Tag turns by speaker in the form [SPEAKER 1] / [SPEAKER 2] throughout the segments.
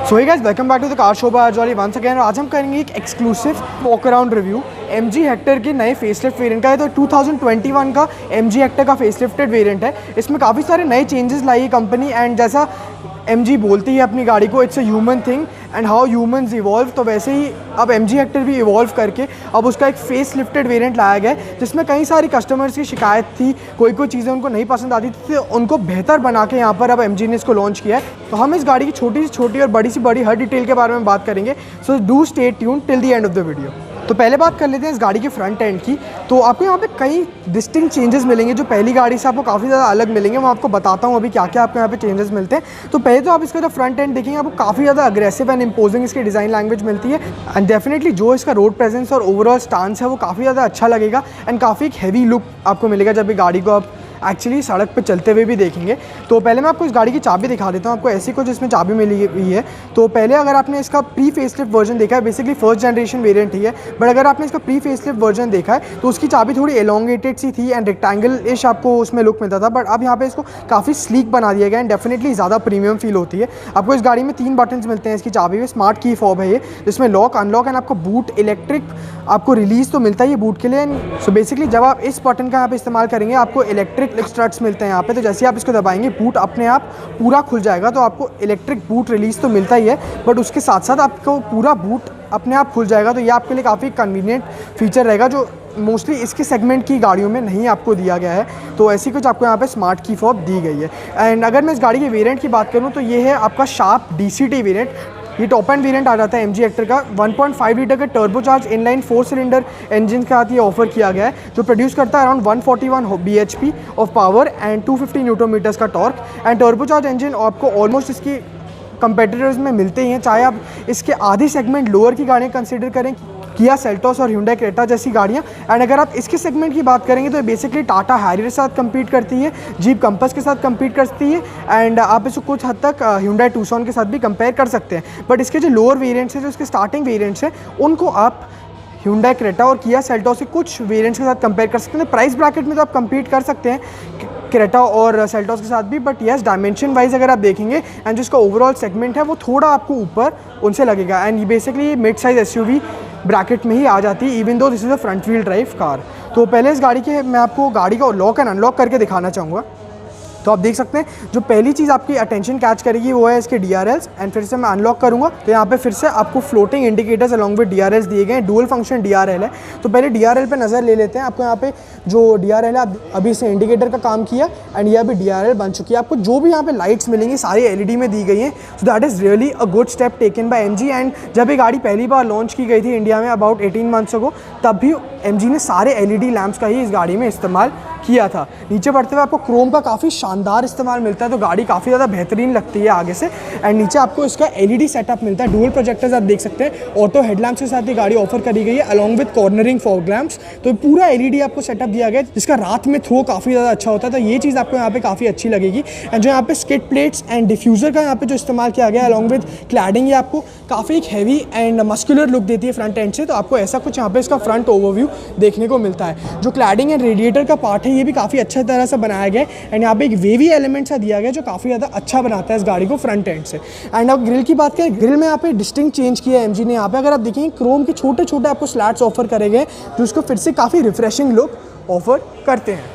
[SPEAKER 1] So hey guys, welcome back to the car show by Ajwali once again. आज हम करेंगे एक exclusive walk around review MG Hector के नए फेसलिफ्ट वेरिएंट का है। तो 2021 का MG हेक्टर का फेसलिफ्टेड वेरिएंट है। इसमें काफ़ी सारे नए चेंजेस लाई है कंपनी, एंड जैसा MG बोलती है अपनी गाड़ी को, it's a human thing and how humans evolve, तो वैसे ही अब MG हेक्टर भी इवॉल्व करके अब उसका एक फेस लिफ्टेड वेरिएंट लाया गया है, जिसमें कई सारी कस्टमर्स की शिकायत थी, कोई चीज़ें उनको नहीं पसंद आती थी, तो उनको बेहतर बना के यहाँ पर अब MG ने इसको लॉन्च किया है। तो हम इस गाड़ी की छोटी से छोटी और बड़ी से बड़ी हर डिटेल के बारे में बात करेंगे। So do stay tune till the end of the video. तो पहले बात कर लेते हैं इस गाड़ी के फ्रंट एंड की। तो आपको यहाँ पे कई डिस्टिंक्ट चेंजेस मिलेंगे जो पहली गाड़ी से आपको काफ़ी ज़्यादा अलग मिलेंगे। मैं आपको बताता हूँ अभी क्या क्या आपको यहाँ पे चेंजेस मिलते हैं। तो पहले तो आप इसका जो फ्रंट एंड देखेंगे, आपको काफ़ी ज़्यादा अग्रेसिव एंड इम्पोजिंग इसकी डिज़ाइन लैंग्वेज मिलती है, एंड डेफिनेटली जो इसका रोड प्रेजेंस और ओवरऑल स्टांस है वो काफ़ी ज़्यादा अच्छा लगेगा, एंड काफ़ी एक हैवी लुक आपको मिलेगा जब ये गाड़ी को आप एक्चुअली सड़क पे चलते हुए भी देखेंगे। तो पहले मैं आपको इस गाड़ी की चाबी दिखा देता हूँ। आपको ऐसी कुछ इसमें चाबी मिली हुई है। तो पहले अगर आपने इसका प्री फेसलिफ्ट वर्जन देखा है, बेसिकली फर्स्ट जनरेशन वेरिएंट ही है, बट अगर आपने इसका प्री फेसलिफ्ट वर्जन देखा है तो उसकी चाबी थोड़ी एलोंगेटेड सी थी एंड रेक्टेंगल इश आपको उसमें लुक मिलता था, बट अब यहाँ पे इसको काफ़ी स्लीक बना दिया गया एंड डेफिनेटली ज़्यादा प्रीमियम फील होती है। आपको इस गाड़ी में 3 बटन्स मिलते हैं इसकी चाबी में। स्मार्ट की फॉब है ये, जिसमें लॉक, अनलॉक एंड आपको बूट इलेक्ट्रिक आपको रिलीज़ तो मिलता है ये बूट के लिए। सो बेसिकली जब आप इस बटन का यहाँ पे इस्तेमाल करेंगे, आपको इलेक्ट्रिक स्ट्रट्स मिलते हैं यहाँ पे। तो जैसे आप इसको दबाएंगे, बूट अपने आप पूरा खुल जाएगा। तो आपको इलेक्ट्रिक बूट रिलीज़ तो मिलता ही है, बट उसके साथ साथ आपको पूरा बूट अपने आप खुल जाएगा। तो ये आपके लिए काफ़ी कन्वीनियंट फीचर रहेगा, जो मोस्टली इसके सेगमेंट की गाड़ियों में नहीं आपको दिया गया है। तो ऐसी कुछ आपको यहाँ पे स्मार्ट की फॉब दी गई है। एंड अगर मैं इस गाड़ी के वेरिएंट की बात करूँ तो ये है आपका शार्प DCT वेरिएंट। ये टॉप एंड वेरिएंट आ जाता है MG हेक्टर का। 1.5 लीटर के टर्बोचार्ज इनलाइन 4 सिलेंडर इंजन के साथ ये ऑफर किया गया है, जो प्रोड्यूस करता है around 141 bhp of power and 250 newton meters का टॉर्क। एंड टर्बोचार्ज इंजन आपको ऑलमोस्ट इसकी कंपेटिटर्स में मिलते ही हैं, चाहे आप इसके आधी सेगमेंट लोअर की गाड़ियाँ कंसिडर करें, किया सेल्टोस और Hyundai क्रेटा जैसी गाड़ियाँ। एंड अगर आप इसके सेगमेंट की बात करेंगे तो बेसिकली टाटा हैरियर के साथ कम्पीट करती है, जीप कंपस के साथ कम्पीट करती है, एंड आप इसको कुछ हद तक Hyundai Tucson के साथ भी कंपेयर कर सकते हैं। बट इसके जो लोअर वेरिएंट्स हैं, जो इसके स्टार्टिंग वेरिएंट्स हैं, उनको आप Hyundai क्रेटा और किया सेल्टोस के कुछ वेरिएंट्स के साथ कंपेयर कर सकते हैं। प्राइस ब्रैकेट में तो आप कम्पीट कर सकते हैं क्रेटा और सेल्टोस के साथ भी, बट येस डायमेंशन वाइज अगर आप देखेंगे एंड जिसका ओवरऑल सेगमेंट है वो थोड़ा आपको ऊपर उनसे लगेगा। एंड ये basically mid size SUV bracket में ही आ जाती है, even though this is a front wheel drive car. तो पहले इस गाड़ी के मैं आपको गाड़ी का लॉक एंड अनलॉक करके दिखाना चाहूँगा। तो आप देख सकते हैं जो पहली चीज़ आपकी अटेंशन कैच करेगी वो है इसके DRLs। एंड फिर से मैं अनलॉक करूँगा तो यहाँ पे फिर से आपको floating indicators along with DRLs दिए गए हैं। डुअल फंक्शन DRL है। तो पहले DRL पे नज़र ले लेते हैं। आपको यहाँ पे जो DRL है अभी इसने इंडिकेटर का काम किया एंड ये अभी DRL बन चुकी है। आपको जो भी यहाँ पे लाइट्स मिलेंगी सारी LED में दी गई हैं। So that is really a good step taken by MG। And जब ये गाड़ी पहली बार लॉन्च की गई थी इंडिया में अबाउट 18 मंथ्स अगो, तब भी MG ने सारे LED लैंप्स का ही इस गाड़ी में इस्तेमाल किया था। नीचे बढ़ते हुए आपको क्रोम का काफ़ी शानदार इस्तेमाल मिलता है, तो गाड़ी काफ़ी ज़्यादा बेहतरीन लगती है आगे से। एंड नीचे आपको इसका LED सेटअप मिलता है। डुअल प्रोजेक्टर्स आप देख सकते हैं। ऑटो हेडलैम्प्स के साथ ये गाड़ी ऑफर करी गई है along with cornering fog lamps. तो पूरा LED आपको सेटअप दिया गया है, जिसका रात में थ्रो काफ़ी ज़्यादा अच्छा होता है। तो ये चीज़ आपको यहाँ पे काफ़ी अच्छी लगेगी। एंड जो यहाँ पे स्किड प्लेट्स एंड डिफ्यूज़र का यहाँ पे जो इस्तेमाल किया गया है अलॉन्ग विद क्लैडिंग, ये आपको काफ़ी एक हैवी एंड मस्कुलर लुक देती है फ्रंट एंड से। तो आपको ऐसा कुछ यहाँ पे इसका फ्रंट ओवरव्यू देखने को मिलता है। जो क्लैडिंग एंड रेडिएटर का पार्ट है ये भी काफ़ी अच्छी तरह से बनाया गया है, एंड यहाँ पे एक वेवी एलिमेंट सा दिया गया है जो काफ़ी ज़्यादा अच्छा बनाता है इस गाड़ी को फ्रंट एंड से। एंड अब ग्रिल की बात करें, ग्रिल में यहाँ पे डिस्टिंक्ट चेंज किया है MG ने। यहाँ पे अगर आप देखेंगे क्रोम के छोटे छोटे आपको स्लैट्स ऑफर करे गए जो उसको फिर से काफ़ी रिफ्रेशिंग लुक ऑफर करते हैं।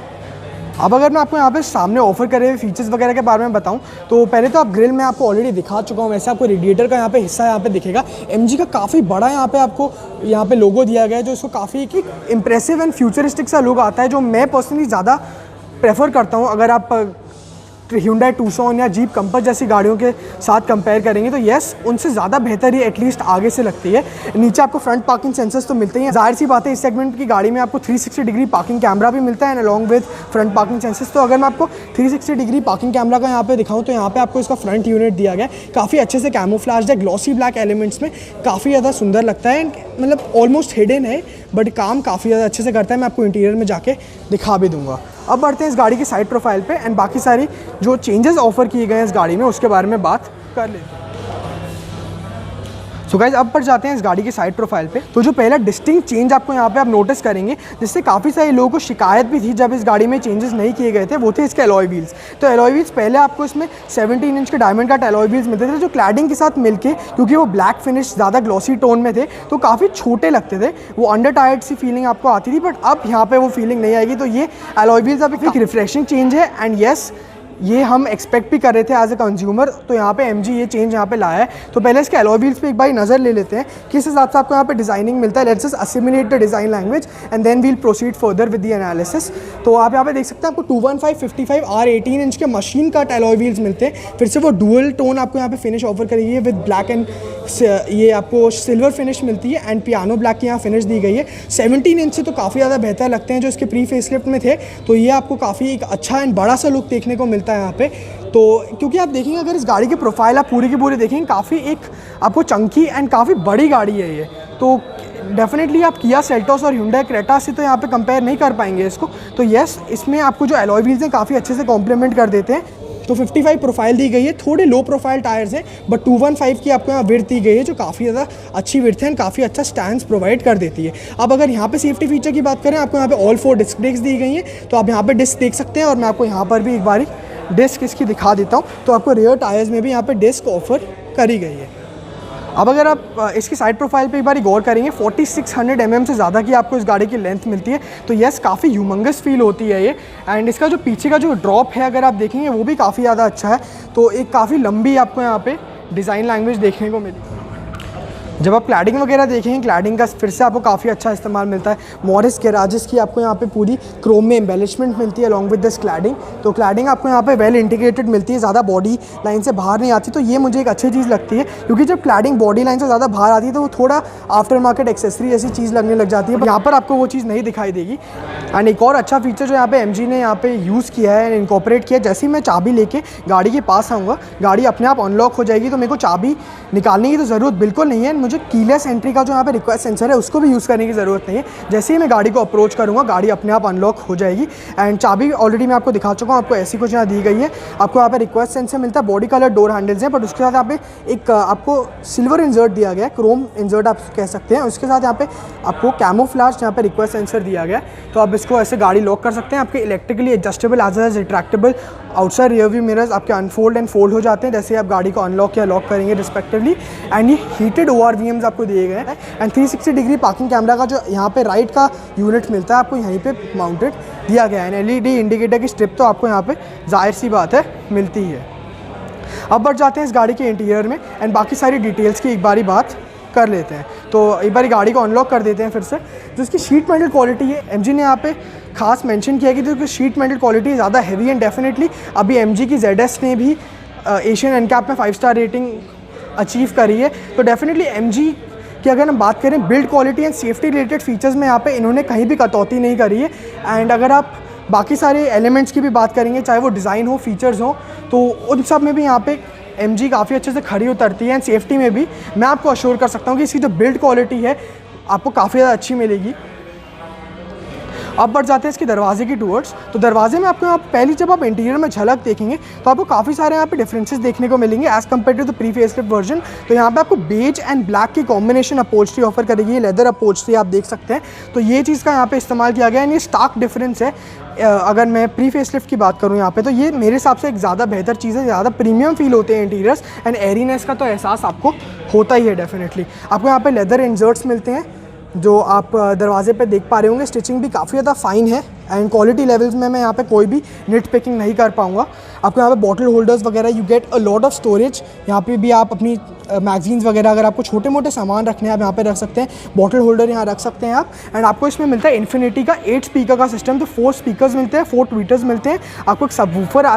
[SPEAKER 1] अब अगर मैं आपको यहाँ पे सामने ऑफर करे हुए फीचर्स वगैरह के बारे में बताऊँ तो पहले तो आप ग्रिल में आपको ऑलरेडी दिखा चुका हूँ, वैसे आपको रेडिएटर का यहाँ पे हिस्सा यहाँ पे दिखेगा। MG का काफ़ी बड़ा यहाँ पे आपको यहाँ पे लोगो दिया गया है, जो इसको काफ़ी एक इंप्रेसिव एंड फ्यूचरिस्टिक सा लुक आता है, जो मैं पर्सनली ज़्यादा प्रेफर करता हूँ। अगर आप Hyundai Tucson या जीप कंपस जैसी गाड़ियों के साथ कंपेयर करेंगे तो येस उनसे ज़्यादा बेहतर ही एटलीस्ट आगे से लगती है। नीचे आपको फ्रंट पार्किंग सेंसर्स तो मिलते हैं, जाहिर सी बात है इस सेगमेंट की गाड़ी में आपको 360 डिग्री पार्किंग कैमरा भी मिलता है and along with front parking sensors. तो अगर मैं आपको 360 डिग्री पार्किंग कैमरा का यहाँ पे दिखाऊँ तो यहाँ पे आपको इसका फ्रंट यूनिट दिया गया है, काफ़ी अच्छे से कैमोफ्लेज्ड है, ग्लॉसी ब्लैक एलिमेंट्स में काफ़ी ज़्यादा सुंदर लगता है। मतलब ऑलमोस्ट हिडन है बट काम काफ़ी ज़्यादा अच्छे से करता है। मैं आपको इंटीरियर में जाके दिखा भी दूंगा। अब बढ़ते हैं इस गाड़ी की साइड प्रोफाइल पे एंड बाकी सारी जो चेंजेस ऑफर किए गए हैं इस गाड़ी में उसके बारे में बात कर लेते हैं। सो गाइस अब पर जाते हैं इस गाड़ी के साइड प्रोफाइल पे। तो जो पहला डिस्टिंक्ट चेंज आपको यहाँ पे आप नोटिस करेंगे, जिससे काफ़ी सारे लोगों को शिकायत भी थी जब इस गाड़ी में चेंजेस नहीं किए गए थे, वो थे इसके अलॉय व्हील्स। तो अलॉय व्हील्स पहले आपको इसमें 17 इंच के डायमंड कट अलॉय व्हील्स मिलते थे, जो क्लैडिंग के साथ मिलके, क्योंकि वो ब्लैक फिनिश ज़्यादा ग्लॉसी टोन में थे तो काफ़ी छोटे लगते थे, वो अंडर टायर्ड सी फीलिंग आपको आती थी। बट अब यहाँ पे वो फीलिंग नहीं आएगी। तो ये अलॉय व्हील्स अब एक रिफ्रेशिंग चेंज है एंड येस, ये हम एक्सपेक्ट भी कर रहे थे एज ए कंज्यूमर। तो यहाँ पे MG ये चेंज यहाँ पे लाया है। तो पहले इसके अलॉय व्हील्स पे एक बार नज़र ले लेते हैं किस हिसाब से आपको यहाँ पे डिज़ाइनिंग मिलता है। Let's just assimilate the design language and then we'll proceed further with the analysis. तो आप यहाँ पे देख सकते हैं आपको 215/55 R18 इंच के मशीन कट अलॉय व्हील्स मिलते हैं। फिर से वो डुअल टोन आपको यहाँ पे फिनिश ऑफर करेगी विद ब्लैक एंड ये आपको सिल्वर फिनिश मिलती है एंड पियानो ब्लैक की यहाँ फिनिश दी गई है। 17 इंच से तो काफ़ी ज़्यादा बेहतर लगते हैं जो इसके प्री फेसलिफ्ट में थे। तो ये आपको काफ़ी एक अच्छा एंड बड़ा सा लुक देखने को मिलता है यहाँ पे। तो क्योंकि आप देखेंगे अगर इस गाड़ी की प्रोफाइल आप पूरी की पूरी देखेंगे, काफ़ी एक आपको चंकी एंड काफ़ी बड़ी गाड़ी है ये। तो डेफिनेटली आप किया सेल्टोस और Hyundai क्रेटा से तो यहाँ पे कंपेयर नहीं कर पाएंगे इसको। तो येस, इसमें आपको जो अलॉय व्हील्स हैं काफ़ी अच्छे से कॉम्प्लीमेंट कर देते हैं। तो 55 प्रोफाइल दी गई है, थोड़े लो प्रोफाइल टायर्स हैं, बट 215 की आपको यहाँ विड्थ दी गई है जो काफ़ी ज़्यादा अच्छी विड्थ है एंड काफ़ी अच्छा स्टैंड प्रोवाइड कर देती है। अब अगर यहाँ पे सेफ्टी फीचर की बात करें, आपको यहाँ पे ऑल 4 डिस्क ब्रेक्स दी गई हैं। तो आप यहाँ पे डिस्क देख सकते हैं और मैं आपको यहाँ पर भी एक बारी डिस्क इसकी दिखा देता हूँ। तो आपको रियर टायर्स में भी यहाँ पे डिस्क ऑफर करी गई है। अब अगर आप इसकी साइड प्रोफाइल पे एक बार गौर करेंगे, 4600 mm से ज़्यादा की आपको इस गाड़ी की लेंथ मिलती है। तो येस, काफ़ी ह्यूमंगस फील होती है ये। एंड इसका जो पीछे का जो ड्रॉप है अगर आप देखेंगे वो भी काफ़ी ज़्यादा अच्छा है। तो एक काफ़ी लंबी आपको यहाँ पे डिज़ाइन लैंग्वेज देखने को मिली। जब आप क्लैडिंग वगैरह देखेंगे, क्लैडिंग का फिर से आपको काफ़ी अच्छा इस्तेमाल मिलता है। मॉरिस गैराजेस की आपको यहाँ पे पूरी क्रोम में एम्बेलिशमेंट मिलती है अलॉन्ग विद दिस क्लैडिंग। तो क्लैडिंग आपको यहाँ पे वेल इंटीग्रेटेड मिलती है, ज़्यादा बॉडी लाइन से बाहर नहीं आती। तो ये मुझे एक अच्छी चीज़ लगती है, क्योंकि जब क्लैडिंग बॉडी लाइन से ज़्यादा बाहर आती है तो वो थोड़ा आफ्टर मार्केट एक्सेसरी जैसी चीज़ लगने लग जाती है। यहाँ पर आपको वो चीज़ नहीं दिखाई देगी। एंड एक और अच्छा फीचर जो यहाँ पे MG ने यहाँ पे यूज़ किया है, इनकॉर्पोरेट किया है, जैसे ही मैं चाबी लेके गाड़ी के पास आऊँगा, गाड़ी अपने आप अनलॉक हो जाएगी। तो मेरे को चाबी निकालने की तो ज़रूरत बिल्कुल नहीं है। मुझे कीलेस एंट्री का जो यहाँ पे रिक्वेस्ट सेंसर है उसको भी यूज़ करने की ज़रूरत नहीं है। जैसे ही मैं गाड़ी को अप्रोच करूँगा, गाड़ी अपने आप अनलॉक हो जाएगी। एंड चाबी ऑलरेडी मैं आपको दिखा चुका हूँ, आपको ऐसी कुछ यहाँ दी गई है। आपको यहाँ पे रिक्वेस्ट सेंसर मिलता है, बॉडी कलर डोर हैंडल्स हैं, बट उसके साथ यहाँ पे एक आपको सिल्वर इंजर्ट दिया गया है, क्रोम इंजर्ट आप कह सकते हैं। उसके साथ यहाँ पे आपको कैमोफ्लेज यहाँ पे रिक्वेस्ट सेंसर दिया गया है। तो आप इसको ऐसे गाड़ी लॉक कर सकते हैं। आपके electrically adjustable as well as retractable outside rear view mirrors आपके अनफोल्ड एंड फोल्ड हो जाते हैं जैसे आप गाड़ी को अनलॉक या लॉक करेंगे रिस्पेक्टिवली। एंड ये हीटेड ORVMs आपको दिए गए हैं। एंड 360 डिग्री पार्किंग कैमरा का जो यहाँ पे राइट का यूनिट मिलता है आपको यहीं पे माउंटेड दिया गया है। LED इंडिकेटर की स्ट्रिप तो आपको यहाँ पे जाहिर सी बात है मिलती है। अब बढ़ जाते हैं इस गाड़ी के इंटीरियर में एंड बाकी सारी डिटेल्स की एक बारी बात कर लेते हैं। तो एक बार गाड़ी को अनलॉक कर देते हैं फिर से। जो इसकी शीट मेटल क्वालिटी है, MG ने यहाँ पे खास मेंशन किया कि जो शीट मेटल क्वालिटी ज़्यादा हैवी एंड डेफिनेटली अभी MG की ZS ने भी एशियन NCAP में 5 स्टार रेटिंग अचीव करी है। तो डेफिनेटली MG की अगर हम बात करें build quality and safety related features में यहाँ पे इन्होंने कहीं भी कटौती नहीं करी है। एंड अगर आप बाकी सारे एलिमेंट्स की भी बात करेंगे, चाहे वो डिज़ाइन हो, फीचर्स हो, तो उन सब में भी यहाँ पे MG काफ़ी अच्छे से खड़ी उतरती है। एंड सेफ्टी में भी मैं आपको अश्योर कर सकता हूँ कि इसकी जो बिल्ड क्वालिटी है आपको काफ़ी ज़्यादा अच्छी मिलेगी। अब बढ़ जाते हैं इसके दरवाजे की टूवर्ड्स। तो दरवाजे में आपको यहाँ पहली जब आप इंटीरियर में झलक देखेंगे तो आपको काफ़ी सारे यहाँ पे डिफरेंसेस देखने को मिलेंगे as compare to the pre facelift version. तो यहाँ पे आपको बेज एंड ब्लैक की कॉम्बिनेशन अपहोल्स्ट्री ऑफर करेगी, लेदर अपहोल्स्ट्री आप देख सकते हैं। तो ये चीज़ का यहाँ पे इस्तेमाल किया गया है। ये स्टार्क डिफरेंस है। अगर मैं प्री फेसलिफ्ट की बात करूँ यहाँ पे, तो ये मेरे हिसाब से एक ज़्यादा बेहतर चीज़ है, ज़्यादा प्रीमियम फील होते हैं इंटीरियर्स एंड एरीनेस का तो एहसास आपको होता ही है डेफिनेटली। आपको यहाँ पे लेदर इंजर्ट्स मिलते हैं जो आप दरवाजे पे देख पा रहे होंगे। स्टिचिंग भी काफ़ी ज़्यादा फाइन है एंड क्वालिटी लेवल्स में मैं यहाँ पे कोई भी निट पिकिंग नहीं कर पाऊँगा। आपको यहाँ पे बॉटल होल्डर्स वगैरह, you get a lot of storage. यहाँ पे भी आप अपनी मैगजीन्स वगैरह अगर आपको छोटे मोटे सामान रखने हैं आप यहाँ पे रख सकते हैं। बॉटल होल्डर यहाँ रख सकते हैं आप। एंड आपको इसमें मिलता है इन्फिनिटी का 8 स्पीकर का सिस्टम। तो 4 स्पीकर्स मिलते हैं, 4 ट्वीटर्स मिलते हैं। आपको एक subwoofer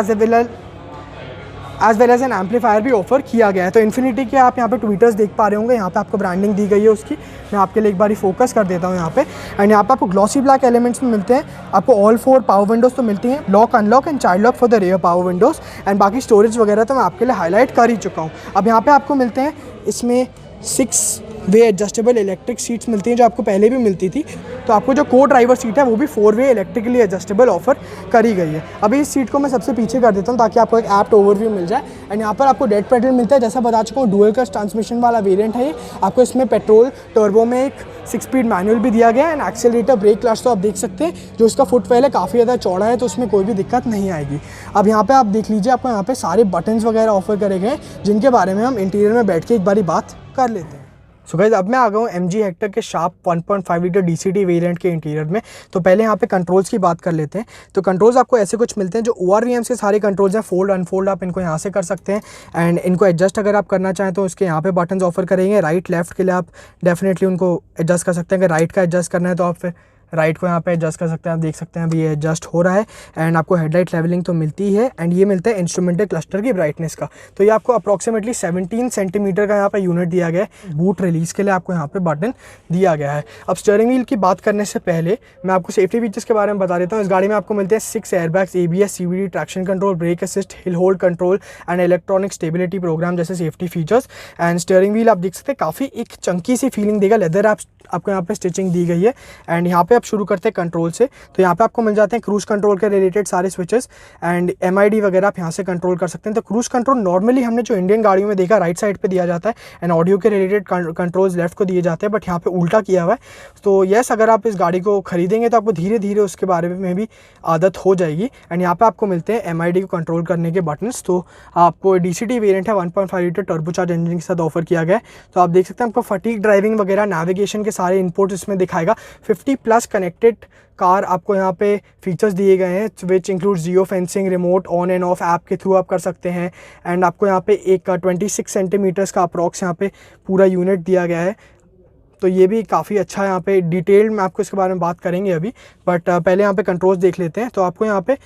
[SPEAKER 1] as well as an amplifier भी ऑफर किया गया है। तो इन्फिनिटी के आप यहाँ पे ट्वीटर्स देख पा रहे होंगे, यहाँ पे आपको ब्रांडिंग दी गई है उसकी। मैं आपके लिए एक बार फोकस कर देता हूँ यहाँ पे। एंड यहाँ पे आपको ग्लॉसी ब्लैक एलिमेंट्स में मिलते हैं। आपको ऑल 4 पावर विंडोज़ तो मिलती हैं, lock unlock and child lock for the rear power Windows. And बाकी स्टोरेज वगैरह तो मैं आपके लिए हाईलाइट कर ही चुका हूँ। अब यहाँ पे आपको मिलते हैं इसमें 6 वे एडजस्टेबल इलेक्ट्रिक सीट्स मिलती हैं जो आपको पहले भी मिलती थी। तो आपको जो को ड्राइवर सीट है वो भी 4-वे इलेक्ट्रिकली एडजस्टेबल ऑफर करी गई है। अभी इस सीट को मैं सबसे पीछे कर देता हूँ ताकि आपको एक ऐप्ट ओवरव्यू मिल जाए। एंड यहाँ पर आपको डेड पेडल मिलता है, जैसा बता चुका हूँ डुअल क्लच ट्रांसमिशन वाला वेरिएंट है ये। आपको इसमें पेट्रोल टर्बो में एक 6 स्पीड मैनुअल भी दिया गया है एंड एक्सेलरेटर ब्रेक क्लच तो आप देख सकते हैं जो इसका फुटवेल है काफ़ी ज़्यादा चौड़ा है, तो उसमें कोई भी दिक्कत नहीं आएगी। अब यहाँ पे आप देख लीजिए, आपको यहाँ पे सारे बटन्स वगैरह ऑफर करे गए जिनके बारे में हम इंटीरियर में बैठ के एक बारी बात कर लेते हैं। सो गाइस अब मैं आ गया हूँ MG हेक्टर के शार्प 1.5 लीटर DCT वेरिएंट के इंटीरियर में। तो पहले यहाँ पे कंट्रोल्स की बात कर लेते हैं। तो कंट्रोल्स आपको ऐसे कुछ मिलते हैं जो ORVMs के सारे कंट्रोल्स हैं, फोल्ड अनफोल्ड आप इनको यहाँ से कर सकते हैं। एंड इनको एडजस्ट अगर आप करना चाहें तो इसके यहाँ पे बटन्स ऑफर करेंगे। राइट लेफ्ट के लिए आप डेफिनेटली उनको एडजस्ट कर सकते हैं। अगर राइट का एडजस्ट करना है तो आप फिर राइट को यहाँ पे एडजस्ट कर सकते हैं। आप देख सकते हैं अभी ये एडजस्ट हो रहा है। एंड आपको हेडलाइट लेवलिंग तो मिलती है एंड ये मिलता है इंस्ट्रूमेंटल क्लस्टर की ब्राइटनेस का। तो ये आपको अप्रॉक्सीमेटली 17 सेंटीमीटर का यहाँ पे यूनिट दिया गया है। बूट रिलीज के लिए आपको यहाँ पे बटन दिया गया है। अब स्टीयरिंग व्हील की बात करने से पहले मैं आपको सेफ्टी फीचर्स के बारे में बता देता हूँ। इस गाड़ी में आपको मिलते हैं 6 airbags, ABS, CVT, traction control, brake assist, hill hold control and electronic stability program जैसे safety features. And steering wheel आप देख सकते हैं काफ़ी एक चंकी सी फीलिंग देगा। लेदर आपको यहाँ पे स्टिचिंग दी गई है। एंड यहाँ पे आप शुरू करते हैं कंट्रोल से। तो यहाँ पे आपको मिल जाते हैं क्रूज कंट्रोल के रिलेटेड सारे स्विचेस एंड MID वगैरह आप यहाँ से कंट्रोल कर सकते हैं। तो क्रूज कंट्रोल नॉर्मली हमने जो इंडियन गाड़ियों में देखा राइट साइड पे दिया जाता है एंड ऑडियो के रिलेटेड कंट्रोल्स लेफ्ट को दिए जाते हैं, बट यहाँ पे उल्टा किया हुआ है। तो यस, अगर आप इस गाड़ी को खरीदेंगे तो आपको धीरे धीरे उसके बारे में भी आदत हो जाएगी। एंड यहाँ पे आपको मिलते हैं MID को कंट्रोल करने के बटन्स। तो आपको DCT वेरिएंट है 1.5 लीटर टर्बोचार्ज इंजन के साथ ऑफर किया गया है। तो आप देख सकते हैं आपको फटीग ड्राइविंग वगैरह नेविगेशन के सारे इनपुट इसमें दिखाएगा। 50+ कनेक्टेड कार आपको यहाँ पे फीचर्स दिए गए हैं which include geo fencing, remote on end of app के थ्रू आप कर सकते हैं। एंड आपको यहाँ पे एक 26 सेंटीमीटर्स का अप्रॉक्स यहाँ पे पूरा यूनिट दिया गया है। तो ये भी काफ़ी अच्छा है। यहाँ पे डिटेल में आपको इसके बारे में बात करेंगे अभी, बट पहले यहाँ पे कंट्रोल्स देख लेते हैं। तो आपको यहाँ पे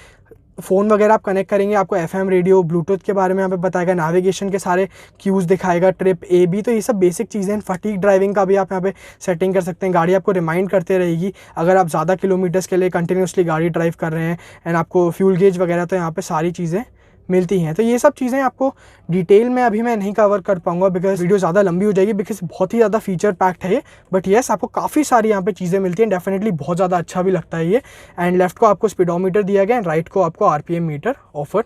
[SPEAKER 1] फ़ोन वगैरह आप कनेक्ट करेंगे, आपको FM रेडियो, ब्लूटूथ के बारे में यहाँ पे बताएगा, नेविगेशन के सारे क्यूज़ दिखाएगा, ट्रिप AB। तो ये सब बेसिक चीज़ें हैं। फटीग ड्राइविंग का भी आप यहाँ पे सेटिंग कर सकते हैं। गाड़ी आपको रिमाइंड करते रहेगी अगर आप ज़्यादा किलोमीटर्स के लिए कंटिन्यूसली गाड़ी ड्राइव कर रहे हैं। एंड आपको फ्यूल गेज वगैरह तो यहाँ पे सारी चीज़ें मिलती हैं। तो ये सब चीज़ें आपको डिटेल में अभी मैं नहीं कवर कर पाऊंगा बिकॉज वीडियो ज़्यादा लंबी हो जाएगी, बिकॉज बहुत ही ज़्यादा फीचर पैक्ड है ये। बट येस, आपको काफ़ी सारी यहाँ पे चीज़ें मिलती हैं। डेफिनेटली बहुत ज़्यादा अच्छा भी लगता है ये। एंड लेफ्ट को आपको स्पीडोमीटर दिया गया है, राइट को आपको RPM मीटर ऑफर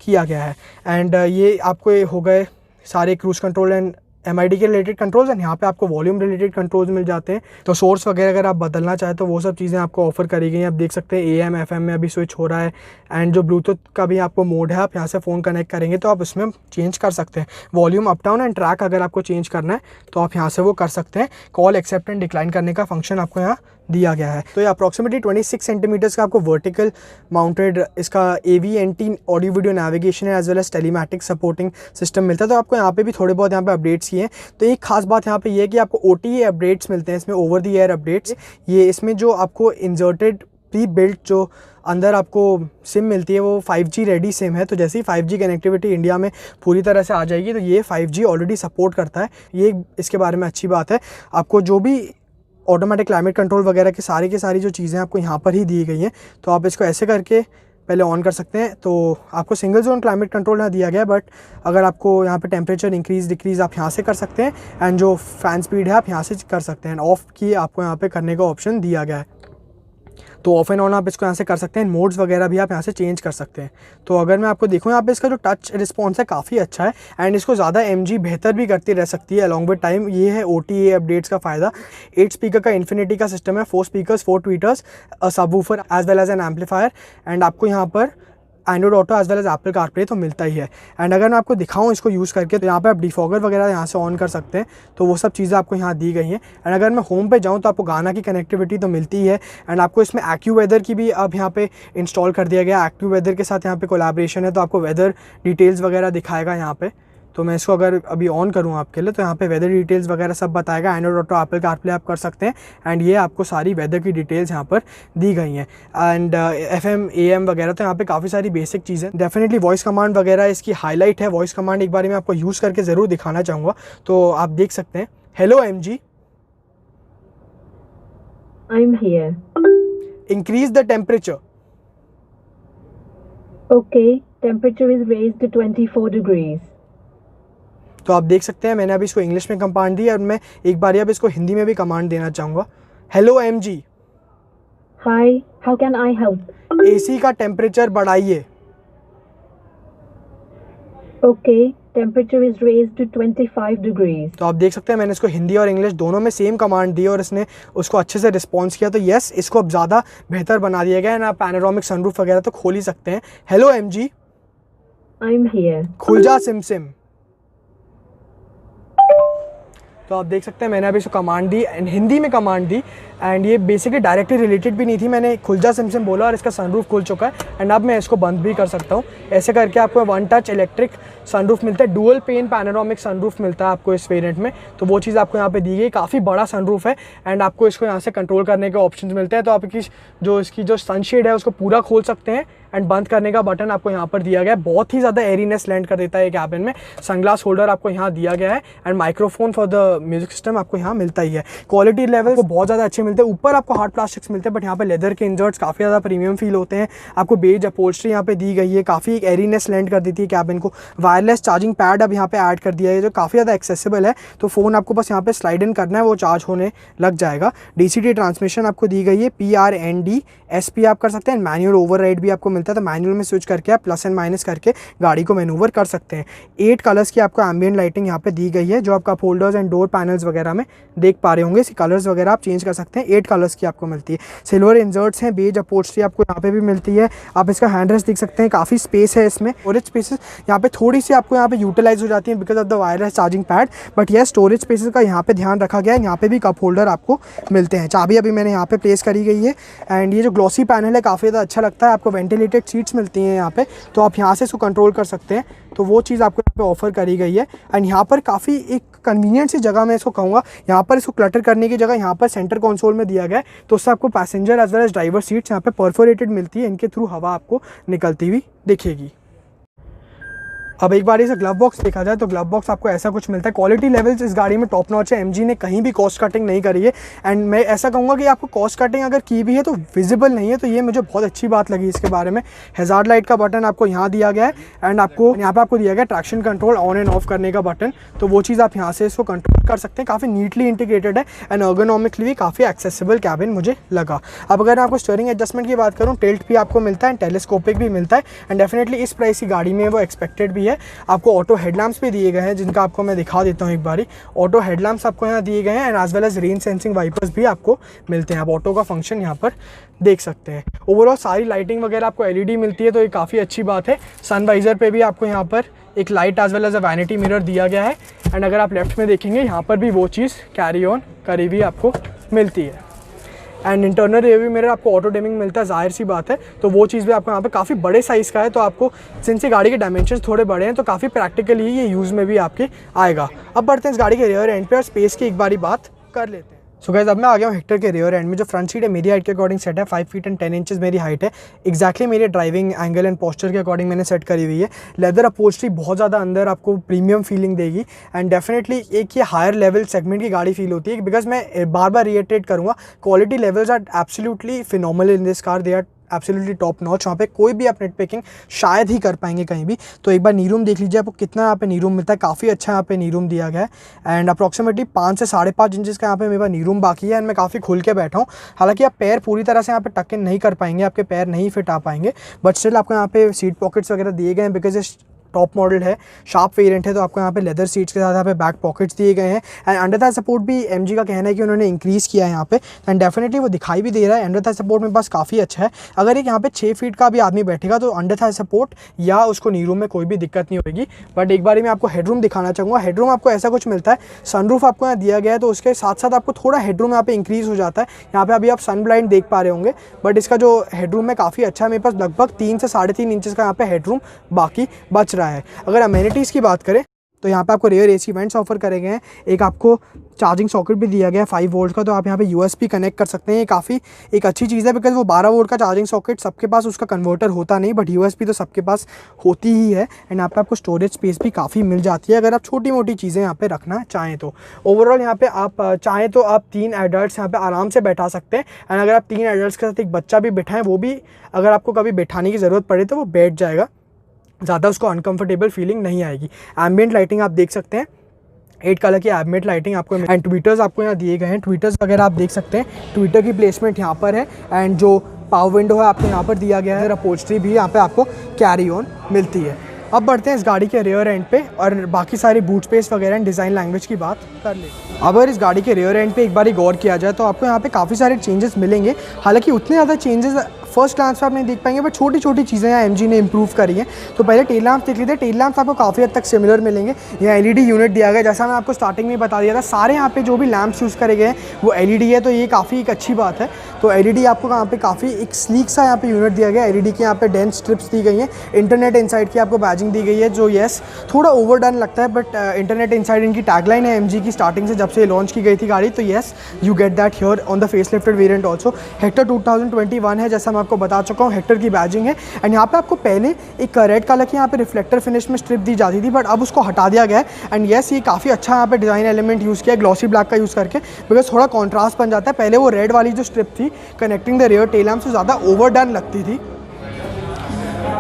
[SPEAKER 1] किया गया है। एंड ये आपको हो गए सारे क्रूज कंट्रोल एंड MID के रिलेटेड कंट्रोल्स। एंड यहाँ पे आपको वॉल्यूम रिलेटेड कंट्रोल्स मिल जाते हैं। तो सोर्स वगैरह अगर आप बदलना चाहें तो वो सब चीज़ें आपको ऑफर करी गई हैं। आप देख सकते हैं AM FM में अभी स्विच हो रहा है। एंड जो ब्लूटूथ का भी आपको मोड है, आप यहाँ से फ़ोन कनेक्ट करेंगे तो आप उसमें चेंज कर सकते हैं। Volume up down and track अगर आपको चेंज करना है तो आप यहाँ से वो कर सकते हैं। कॉल एक्सेप्ट एंड डिक्लाइन करने का फंक्शन आपको यहाँ दिया गया है। तो ये अप्रॉक्सीमेटली 26 सेंटीमीटर्स का आपको वर्टिकल माउंटेड इसका AV/NT ऑडियो वीडियो नेविगेशन है as well as telematic supporting system मिलता है। तो आपको यहाँ पे भी थोड़े बहुत यहाँ पे अपडेट्स किए हैं। तो एक खास बात यहाँ पे ये है कि आपको OTA अपडेट्स मिलते हैं इसमें, ओवर द एयर अपडेट्स। ये इसमें जो आपको इंजर्टेड प्री बिल्ट जो अंदर आपको सिम मिलती है वो 5G रेडी सिम है। तो जैसे ही 5G कनेक्टिविटी इंडिया में पूरी तरह से आ जाएगी तो ये 5G ऑलरेडी सपोर्ट करता है। ये इसके बारे में अच्छी बात है। आपको जो भी ऑटोमेटिक क्लाइमेट कंट्रोल वगैरह की सारी जो चीज़ें आपको यहाँ पर ही दी गई हैं। तो आप इसको ऐसे करके पहले ऑन कर सकते हैं। तो आपको सिंगल जोन क्लाइमेट कंट्रोल यहाँ दिया गया है, बट अगर आपको यहाँ पे टेम्परेचर इंक्रीज़ डिक्रीज़ आप यहाँ से कर सकते हैं। एंड जो फ़ैन स्पीड है आप यहाँ से कर सकते हैं। ऑफ़ की आपको यहाँ पे करने का ऑप्शन दिया गया है। तो ऑफ एंड ऑन आप इसको यहाँ से कर सकते हैं। मोड्स वगैरह भी आप यहाँ से चेंज कर सकते हैं। तो अगर मैं आपको देखूँ यहाँ पे इसका जो टच रिस्पॉन्स है काफ़ी अच्छा है। एंड इसको ज़्यादा MG बेहतर भी करती रह सकती है अलॉन्ग विद टाइम। ये है OTA अपडेट्स का फ़ायदा। 8 स्पीकर का इन्फिनिटी का सिस्टम है, 4 speakers, 4 tweeters, subwoofer as well as an amplifier. And आपको यहाँ पर Android Auto as well as Apple CarPlay तो मिलता ही है। एंड अगर मैं आपको दिखाऊं इसको यूज़ करके तो यहाँ पे आप डिफॉगर वगैरह यहाँ से ऑन कर सकते हैं। तो वो सब चीज़ें आपको यहाँ दी गई हैं। एंड अगर मैं होम पे जाऊँ तो आपको गाना की कनेक्टिविटी तो मिलती है। एंड आपको इसमें AccuWeather की भी अब यहाँ पे इंस्टॉल कर दिया गया। AccuWeather के साथ यहाँ पे कोलैबोरेशन है, तो आपको वेदर डिटेल्स वगैरह दिखाएगा यहाँ पे। तो मैं इसको अगर अभी ऑन करूँ आपके लिए तो यहाँ पे वेदर डिटेल्स वगैरह सब बताएगा। एंड्रॉइड ऑटो, एप्पल कारप्ले आप कर सकते हैं। एंड ये आपको सारी वेदर की डिटेल्स यहाँ पर दी गई हैं। एंड FM AM वगैरह, तो यहाँ पे काफ़ी सारी बेसिक चीज़ें। डेफिनेटली वॉइस कमांड वगैरह इसकी हाईलाइट है। वॉइस कमांड एक बार मैं आपको यूज़ करके ज़रूर दिखाना चाहूँगा। तो आप देख सकते हैं, hello MG,
[SPEAKER 2] I'm here.
[SPEAKER 1] increase the temperature.
[SPEAKER 2] Okay, temperature is raised to 24 degrees.
[SPEAKER 1] तो आप देख सकते हैं मैंने अभी इसको इंग्लिश में कमांड दी और मैं एक बार अब इसको हिंदी में भी कमांड देना चाहूँगा। Hello MG,
[SPEAKER 2] Hi, how can I help?
[SPEAKER 1] AC का टेम्परेचर बढ़ाइए।
[SPEAKER 2] Okay, temperature is raised to 25 degrees.
[SPEAKER 1] तो आप देख सकते हैं मैंने इसको हिंदी और इंग्लिश दोनों में सेम कमांड दी और इसने उसको अच्छे से रिस्पॉन्स किया। तो यस, इसको अब ज़्यादा बेहतर बना दिया गया है ना। पैनोरामिक सनरूफ वगैरह तो खोल ही सकते हैं। Hello MG,
[SPEAKER 2] I'm here.
[SPEAKER 1] खुल जा सिम सिम। तो आप देख सकते हैं मैंने अभी इसको कमांड दी एंड हिंदी में कमांड दी एंड ये बेसिकली डायरेक्टली रिलेटेड भी नहीं थी। मैंने खुल जा सिम सिम बोला और इसका सनरूफ खुल चुका है एंड अब मैं इसको बंद भी कर सकता हूँ। ऐसे करके आपको वन टच इलेक्ट्रिक सनरूफ मिलता है, डुअल पेन पैनोरामिक सनरूफ मिलता है आपको इस वेरिएंट में। तो वो चीज़ आपको यहाँ पे दी गई। काफ़ी बड़ा सनरूफ है एंड आपको इसको यहाँ से कंट्रोल करने के ऑप्शन मिलते हैं। तो आपकी इसकी जो सनशेड है उसको पूरा खोल सकते हैं एंड बंद करने का बटन आपको यहाँ पर दिया गया है। बहुत ही ज़्यादा एरीनेस लैंड कर देता है ये कैबिन में। सनग्लास होल्डर आपको यहाँ दिया गया है and microphone for the music system आपको यहाँ मिलता ही है। क्वालिटी लेवल को बहुत ज़्यादा अच्छे मिलते हैं। ऊपर आपको हार्ड प्लास्टिक्स मिलते हैं बट यहाँ पे लेदर के इंजर्ट्स काफ़ी ज़्यादा प्रीमियम फील होते हैं। आपको बेज अपहोल्स्ट्री यहाँ पे दी गई है, काफ़ी एक एरीनेस लैंड कर देती है कैबिन को। वायरलेस चार्जिंग पैड अब यहाँ पे ऐड कर दिया है जो काफ़ी ज़्यादा एक्सेसिबल है। तो फ़ोन आपको बस यहाँ पे स्लाइड इन करना है, वो चार्ज होने लग जाएगा। DCT ट्रांसमिशन आपको दी गई है, PRND SP आप कर सकते हैं। मैनुअल ओवरराइड भी आपको मिलता है, तो मैनुअल में स्विच करके आप प्लस एंड माइनस करके गाड़ी को मैनूवर कर सकते हैं। 8 कलर्स की आपको एम्बिएंट लाइटिंग यहाँ पे दी गई है जो आपका होल्डर्स एंड डोर पैनल्स वगैरह में देख पा रहे होंगे। कलर्स वगैरह आप चेंज कर सकते हैं। 8 कलर्स की आपको मिलती है। सिल्वर इंजर्ट्स हैं, बेज अपहोल्स्ट्री आपको यहाँ पे भी मिलती है। आप इसका हैंड रेस्ट देख सकते हैं, काफ़ी स्पेस है इसमें। स्टोरेज स्पेसेस यहाँ पे थोड़ी सी आपको यहाँ पे यूटिलाइज हो जाती है because of the wireless charging pad, but यह स्टोरेज स्पेसेस का यहाँ पे ध्यान रखा गया है। यहाँ पे भी कप होल्डर आपको मिलते हैं। चाबी अभी मैंने यहाँ पे प्लेस करी गई है एंड ये जो ग्लॉसी पैनल है काफ़ी ज़्यादा अच्छा लगता है। आपको वेंटिलेटेड सीट्स मिलती हैं यहाँ पे, तो आप यहाँ से इसको कंट्रोल कर सकते हैं। तो वो चीज़ आपको यहाँ पे ऑफर करी गई है एंड यहाँ पर काफ़ी एक कन्वीनियंट सी जगह मैं इसको कहूँगा। यहाँ पर इसको क्लटर करने की जगह यहाँ पर सेंटर कंसोल में दिया गया है, तो उससे आपको passenger as well as driver seats यहाँ पे परफोरेटेड मिलती है। इनके थ्रू हवा आपको निकलती हुई दिखेगी। अब एक बार इसे ग्लव बॉक्स देखा जाए तो ग्लव बॉक्स आपको ऐसा कुछ मिलता है। क्वालिटी लेवल्स इस गाड़ी में टॉप नॉच है। MG ने कहीं भी कॉस्ट कटिंग नहीं करी है एंड मैं ऐसा कहूँगा कि आपको कॉस्ट कटिंग अगर की भी है तो विजिबल नहीं है, तो ये मुझे बहुत अच्छी बात लगी इसके बारे में। हैजार्ड लाइट का बटन आपको यहाँ दिया गया है एंड आपको यहाँ पे आपको दिया गया है traction control on end of करने का बटन, तो वो चीज़ आप यहाँ से इसको कंट्रोल कर सकते हैं। काफ़ी नीटली इंटीग्रेटेड है एंड अर्गोनॉमिकली भी काफ़ी एक्सेसिबल कैबिन मुझे लगा। अब अगर आपको स्टीयरिंग एडजस्टमेंट की बात करूँ, टिल्ट भी आपको मिलता है एंड टेलीस्कोपिक भी मिलता है एंड डेफिनेटली इस प्राइस की गाड़ी में वो एक्सपेक्टेड भी है। आपको ऑटो हेडलैम्प्स भी दिए गए हैं जिनका आपको मैं दिखा देता हूँ एक बारी। ऑटो हेडलैम्प्स आपको यहाँ दिए गए हैं and as well as rain sensing wipers भी आपको मिलते हैं। आप ऑटो का फंक्शन यहाँ पर देख सकते हैं। ओवरऑल सारी लाइटिंग वगैरह आपको LED मिलती है, तो ये काफ़ी अच्छी बात है। सन वाइजर पे भी आपको यहाँ पर एक light as well as a vanity mirror दिया गया है एंड अगर आप लेफ्ट में देखेंगे यहाँ पर भी वो चीज़ कैरी ऑन करी हुई आपको मिलती है। And internal rear view mirror आपको ऑटो डिमिंग मिलता है, जाहिर सी बात है, तो वो चीज़ भी आपको यहाँ पे काफ़ी बड़े साइज़ का है। तो आपको सिंस ये गाड़ी के डायमेंशंस थोड़े बड़े हैं तो काफ़ी प्रैक्टिकली ये यूज़ में भी आपके आएगा। अब बढ़ते हैं इस गाड़ी के रियर एंड पे और स्पेस की एक बारी बात कर लेते हैं। सो गाइस अब मैं आ गया हूँ हेक्टर के रियर एंड में। जो फ्रंट सीट है मेरी हाइट के अकॉर्डिंग सेट है, 5 फीट एंड 10 इंचेस मेरी हाइट है। एक्जैक्टली मेरे ड्राइविंग एंगल एंड पोस्चर के अकॉर्डिंग मैंने सेट करी हुई है। लेदर अपहोल्स्ट्री बहुत ज़्यादा अंदर आपको प्रीमियम फीलिंग देगी एंड डेफिनेटली एक ये हायर लेवल सेगमेंट की गाड़ी फील होती है बिकॉज मैं बार बार रिएटरेट करूँगा, quality levels are absolutely phenomenal in this car. They are absolutely top notch. वहाँ पे कोई भी आप नेट पिकिंग शायद ही कर पाएंगे कहीं भी। तो एक बार नी रूम देख लीजिए आपको कितना यहाँ पे नी रूम मिलता है। काफ़ी अच्छा यहाँ पे नी रूम दिया गया है एंड अप्रॉक्सीमेटली 5 से 5.5 इंचेस का यहाँ पे मेरे पास नी रूम बाकी है एंड मैं काफ़ी खुल के बैठा हूँ। हालांकि आप पैर पूरी तरह से यहाँ पे टक इन नहीं कर पाएंगे, आपके पैर नहीं फिट आ पाएंगे, बट स्टिल आपको यहाँ पे सीट पॉकेट्स वगैरह दिए गए हैं बिकॉज टॉप मॉडल है, शार्प वेरिएंट है, तो आपको यहाँ पे लेदर सीट्स के साथ यहाँ पे बैक पॉकेट्स दिए गए हैं एंड अंडर थाई सपोर्ट भी MG का कहना है कि उन्होंने इंक्रीज़ किया है यहाँ पे एंड डेफिनेटली वो दिखाई भी दे रहा है। अंडर थाई सपोर्ट में बस काफ़ी अच्छा है। अगर एक यहाँ पे 6 फीट का भी आदमी बैठेगा तो अंडर थाई सपोर्ट या उसको नी रूम में कोई भी दिक्कत नहीं होगी। बट एक बार मैं आपको हेडरूम दिखाना चाहूँगा। हेडरूम आपको ऐसा कुछ मिलता है, सनरूफ आपको यहाँ दिया गया है, तो उसके साथ साथ आपको थोड़ा हेडरूम यहाँ पे इंक्रीज़ हो जाता है। यहाँ पे अभी आप सन ब्लाइंड देख पा रहे होंगे, बट इसका जो हेडरूम है काफ़ी अच्छा है। मेरे पास लगभग 3 से 3.5 इंचेस का यहाँ पे हेडरूम बाकी बच रहा है। अगर अमेनिटीज़ की बात करें तो यहाँ पे आपको रेयर AC वेंट्स ऑफर करे गए हैं। एक आपको चार्जिंग सॉकेट भी दिया गया है 5 वोल्ट का, तो आप यहाँ पे USB कनेक्ट कर सकते हैं। ये काफ़ी एक अच्छी चीज़ है बिकॉज वो 12 वोल्ट का चार्जिंग सॉकेट सबके पास उसका कन्वर्टर होता नहीं, बट USB तो सबके पास होती ही है एंड यहाँ पे आपको स्टोरेज स्पेस भी काफ़ी मिल जाती है अगर आप छोटी मोटी चीज़ें यहाँ पे रखना चाहें तो। ओवरऑल यहाँ पे आप चाहें तो आप 3 एडल्ट्स यहाँ पे आराम से बैठा सकते हैं एंड अगर आप 3 एडल्ट्स के साथ एक बच्चा भी बैठाएं, वो भी अगर आपको कभी बैठाने की ज़रूरत पड़े तो वो बैठ जाएगा, ज़्यादा उसको अनकंफर्टेबल फीलिंग नहीं आएगी। एम्बिएंट लाइटिंग आप देख सकते हैं 8 कलर की एबमेट लाइटिंग आपको एंड ट्विटर्स आपको यहाँ दिए गए हैं। ट्विटर्स वगैरह आप देख सकते हैं, ट्विटर की प्लेसमेंट यहाँ पर है एंड जो पावर विंडो है आपको यहाँ पर दिया गया है। अपहोल्स्ट्री भी यहाँ पे आपको कैरी ऑन मिलती है। अब बढ़ते हैं इस गाड़ी के रियर एंड पे और बाकी सारी बूट स्पेस वगैरह एंड डिज़ाइन लैंग्वेज की बात कर ले। अब अगर इस गाड़ी के रियर एंड पे एक बार गौर किया जाए तो आपको यहाँ पे काफ़ी सारे चेंजेस मिलेंगे। हालांकि उतने ज़्यादा चेंजेस फर्स्ट ग्लांस पे आप नहीं देख पाएंगे, बट छोटी छोटी चीज़ें यहाँ एमजी ने इंप्रूव करी हैं। तो पहले टेल लैंप्स देख लेते हैं। टेल लैंप्स आपको काफ़ी हद तक सिमिलर मिलेंगे। यहाँ एलईडी यूनिट दिया गया, जैसा मैं आपको स्टार्टिंग में बता दिया था। सारे यहाँ पे जो भी लैंप्स यूज़ करे गए हैं वो एलईडी है, तो ये काफ़ी एक अच्छी बात है। तो एलईडी आपको यहाँ पे काफ़ी एक स्लीक सा यहाँ पे यूनिट दिया गया है। एलईडी के यहाँ पे डेंस स्ट्रिप्स दी गई हैं। इंटरनेट इनसाइड की आपको बैजिंग दी गई है, जो येस थोड़ा ओवरडन लगता है, बट इंटरनेट इनसाइड इनकी टैगलाइन है एमजी की स्टार्टिंग से, जब से लॉन्च की गई थी गाड़ी। तो yes you get that here on the facelifted variant also. Hector 2021 है, जैसा मैं आपको बता चुका हूँ। हेक्टर की बैजिंग है एंड यहाँ पे आपको पहले एक रेड कलर की यहाँ पे रिफ्लेक्टर फिनिश में स्ट्रिप दी जाती थी, बट अब उसको हटा दिया गया है। एंड येस ये काफ़ी अच्छा यहाँ पे डिज़ाइन एलिमेंट यूज़ किया है ग्लॉसी ब्लैक का यूज़ करके, बिकॉज थोड़ा कॉन्ट्रास्ट बन जाता है। पहले वो रेड वाली जो स्ट्रिप थी connecting the rear tail lamp से ज़्यादा ओवरडन लगती थी।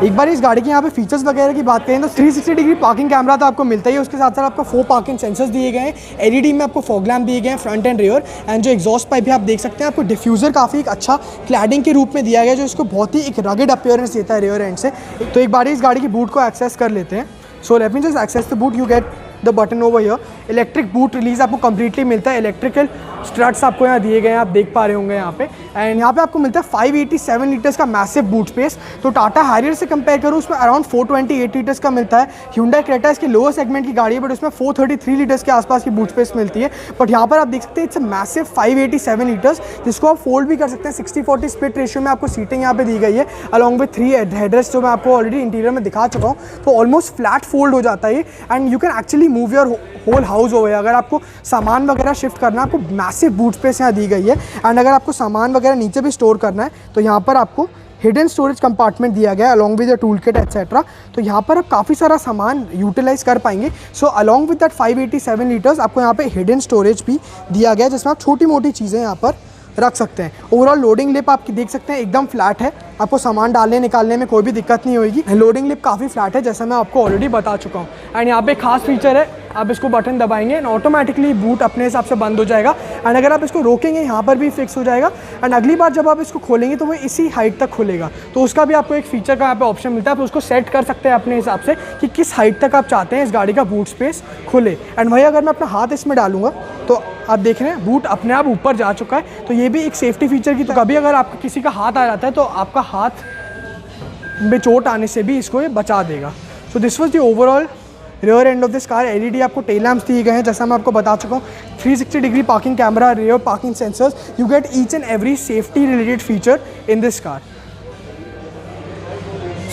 [SPEAKER 1] एक बार इस गाड़ी के यहाँ पे फीचर्स वगैरह की बात करें तो 360 डिग्री पार्किंग कैमरा तो आपको मिलता ही है। उसके साथ साथ आपको 4 पार्किंग सेंसर्स दिए गए हैं। एलईडी में आपको फॉग लैम्प दिए गए हैं फ्रंट एंड रियर। एंड जो एग्जॉस्ट पाइप भी आप देख सकते हैं, आपको डिफ्यूज़र काफ़ी एक अच्छा क्लैडिंग के रूप में दिया गया है, जो इसको बहुत ही एक रगेड अपीयरेंस देता है रियर एंड से। तो एक बार इस गाड़ी की बूट को एक्सेस कर लेते हैं। So let me just access the boot. You get the button over here. Electric boot release आपको कंप्लीटली मिलता है। इलेक्ट्रिकल स्ट्रट्स आपको यहाँ दिए गए हैं, आप देख पा रहे होंगे यहाँ पे। एंड यहाँ पे आपको मिलता है 587 लीटर्स का मैसिव बूट स्पेस। तो टाटा हैरियर से कंपेयर करूँ उसमें अराउंड 428 लीटर्स का मिलता है। ह्यूंडई क्रेटा इसकी लोअर सेगमेंट की गाड़ी है, बट उसमें 433 लीटर्स के आसपास की बूट स्पेस मिलती है। बट यहाँ पर आप देख सकते हैं इट्स अ मैसिव 587 लीटर्स, जिसको आप फोल्ड भी कर सकते हैं। 60-40 स्प्लिट रेशियो में आपको सीटिंग यहाँ पे दी गई है, अलॉन्ग विथ 3 हेडरेस्ट जो मैं आपको ऑलरेडी इंटीरियर में दिखा चुका हूँ। तो ऑलमोस्ट फ्लैट फोल्ड हो जाता है and you can actually move your whole house over. अगर आपको सामान वगैरह शिफ्ट करना है, आपको मैसिव बूट स्पेस यहाँ दी गई है। एंड अगर आपको सामान वगैरह नीचे भी स्टोर करना है तो यहाँ पर आपको हिडन स्टोरेज कंपार्टमेंट दिया गया है along with the tool kit etcetera. तो यहाँ पर आप काफ़ी सारा सामान यूटिलाइज कर पाएंगे। So along with that 587 litres आपको यहाँ पे हिडन स्टोरेज भी दिया गया है, जिसमें आप छोटी मोटी चीज़ें यहाँ पर रख सकते हैं। ओवरऑल लोडिंग लिप आप देख सकते हैं एकदम फ्लैट है, आपको सामान डालने निकालने में कोई भी दिक्कत नहीं होगी। लोडिंग लिप काफ़ी फ्लैट है, जैसा मैं आपको ऑलरेडी बता चुका हूँ। एंड यहाँ पे खास फीचर है, आप इसको बटन दबाएंगे एंड ऑटोमेटिकली बूट अपने हिसाब से बंद हो जाएगा। एंड अगर आप इसको रोकेंगे यहाँ पर भी फिक्स हो जाएगा। एंड अगली बार जब आप इसको खोलेंगे तो वो इसी हाइट तक खुलेगा। तो उसका भी आपको एक फीचर का यहाँ पे ऑप्शन मिलता है, आप उसको सेट कर सकते हैं अपने हिसाब से कि किस हाइट तक आप चाहते हैं इस गाड़ी का बूट स्पेस खुले। एंड वही अगर मैं अपना हाथ इसमें डालूंगा तो आप देख रहे हैं बूट अपने आप ऊपर जा चुका है। तो ये भी एक सेफ्टी फीचर की, तो कभी अगर आपका किसी का हाथ आ जाता है तो आपका हाथ में चोट आने से भी इसको ये बचा देगा। So this was the overall rear end of this car. LED आपको टेल लैम्प्स दिए गए हैं, जैसा मैं आपको बता चुका हूँ। 360 degree parking camera, rear parking sensors, you get each and every safety related feature in this car.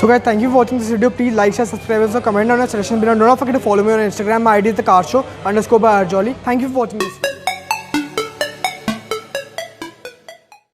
[SPEAKER 1] So guys, thank you for watching this video. Please like, share, subscribe, and comment on our suggestion below. Don't forget to follow me on Instagram. My ID is thekarshow_by Arjoli. Thank you for watching this video.